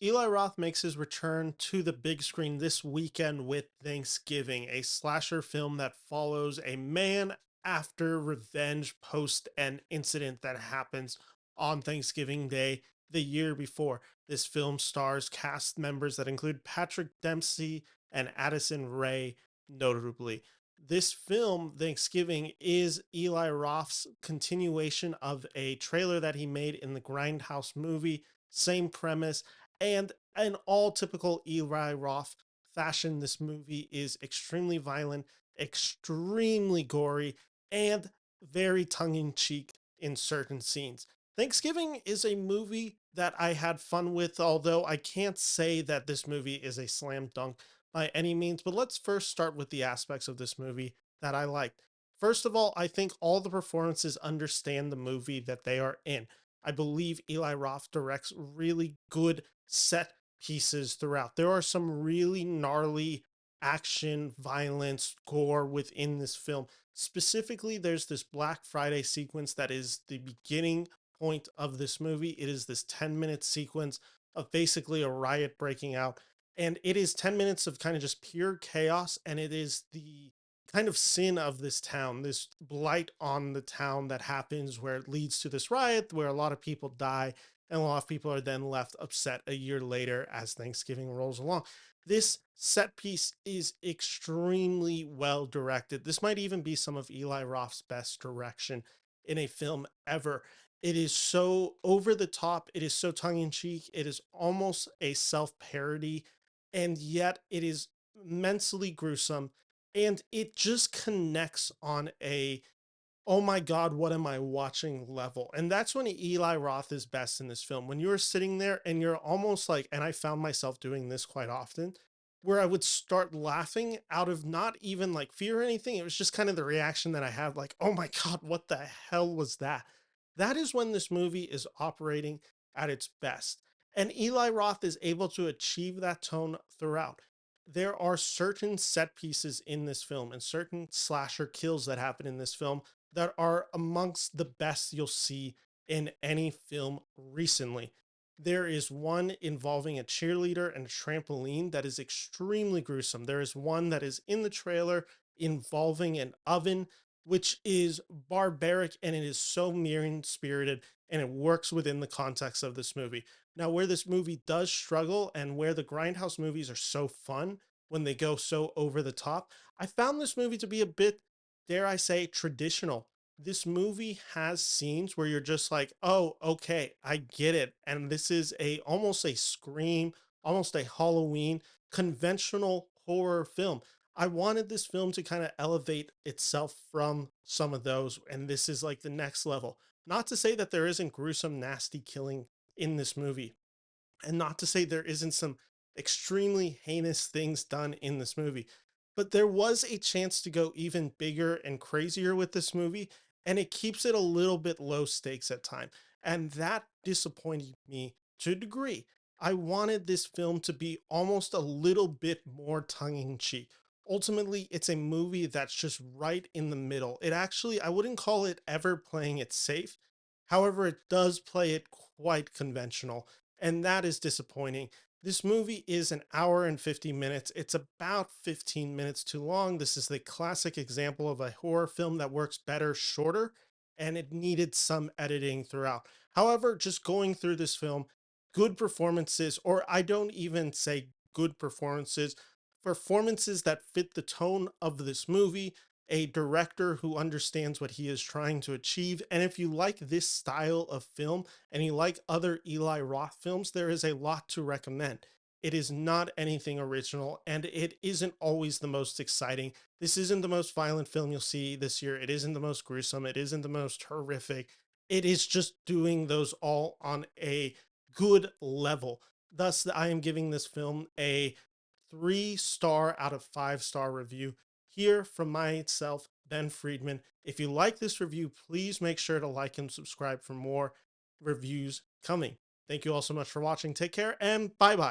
Eli Roth makes his return to the big screen this weekend with Thanksgiving, a slasher film that follows a man after revenge post an incident that happens on Thanksgiving Day the year before. This film stars cast members that include Patrick Dempsey and Addison Rae, notably. This film, Thanksgiving, is Eli Roth's continuation of a trailer that he made in the Grindhouse movie. Same premise, and in all typical Eli Roth fashion, this movie is extremely violent, extremely gory, and very tongue in cheek in certain scenes. Thanksgiving is a movie that I had fun with, although I can't say that this movie is a slam dunk by any means. But let's first start with the aspects of this movie that I liked. First of all, I think all the performances understand the movie that they are in. I believe Eli Roth directs really good set pieces throughout. There are some really gnarly action, violence, gore within this film. Specifically, there's this Black Friday sequence that is the beginning point of this movie. It is this 10-minute sequence of basically a riot breaking out. And it is 10 minutes of kind of just pure chaos. And it is the kind of sin of this town, this blight on the town that happens where it leads to this riot where a lot of people die and a lot of people are then left upset a year later as Thanksgiving rolls along. This set piece is extremely well directed. This might even be some of Eli Roth's best direction in a film ever. It is so over the top, it is so tongue in cheek, it is almost a self parody, and yet it is immensely gruesome, and it just connects on a oh my God, what am I watching level. And that's when Eli Roth is best in this film. When you're sitting there and you're almost like, and I found myself doing this quite often, where I would start laughing out of not even like fear or anything. It was just kind of the reaction that I had, like, oh my God, what the hell was that? That is when this movie is operating at its best. And Eli Roth is able to achieve that tone throughout. There are certain set pieces in this film and certain slasher kills that happen in this film that are amongst the best you'll see in any film recently. There is one involving a cheerleader and a trampoline that is extremely gruesome. There is one that is in the trailer involving an oven, which is barbaric and it is so mean spirited and it works within the context of this movie. Now, where this movie does struggle and where the Grindhouse movies are so fun when they go so over the top, I found this movie to be a bit, dare I say, traditional. This movie has scenes where you're just like, oh, okay, I get it. And this is a almost a Scream, almost a Halloween conventional horror film. I wanted this film to kind of elevate itself from some of those, and this is like the next level. Not to say that there isn't gruesome, nasty killing in this movie, and not to say there isn't some extremely heinous things done in this movie, but there was a chance to go even bigger and crazier with this movie, and it keeps it a little bit low stakes at time. And that disappointed me to a degree. I wanted this film to be almost a little bit more tongue in cheek. Ultimately, it's a movie that's just right in the middle. It actually, I wouldn't call it ever playing it safe. However, it does play it quite conventional, and that is disappointing. This movie is an hour and 50 minutes. It's about 15 minutes too long. This is the classic example of a horror film that works better shorter, and it needed some editing throughout. However, just going through this film, good performances, or I don't even say good performances, performances that fit the tone of this movie, a director who understands what he is trying to achieve. And if you like this style of film and you like other Eli Roth films, there is a lot to recommend. It is not anything original and it isn't always the most exciting. This isn't the most violent film you'll see this year. It isn't the most gruesome. It isn't the most horrific. It is just doing those all on a good level. Thus, I am giving this film a 3 star out of 5 star review here from myself, Ben Friedman. If you like this review, please make sure to like and subscribe for more reviews coming. Thank you all so much for watching. Take care and bye bye.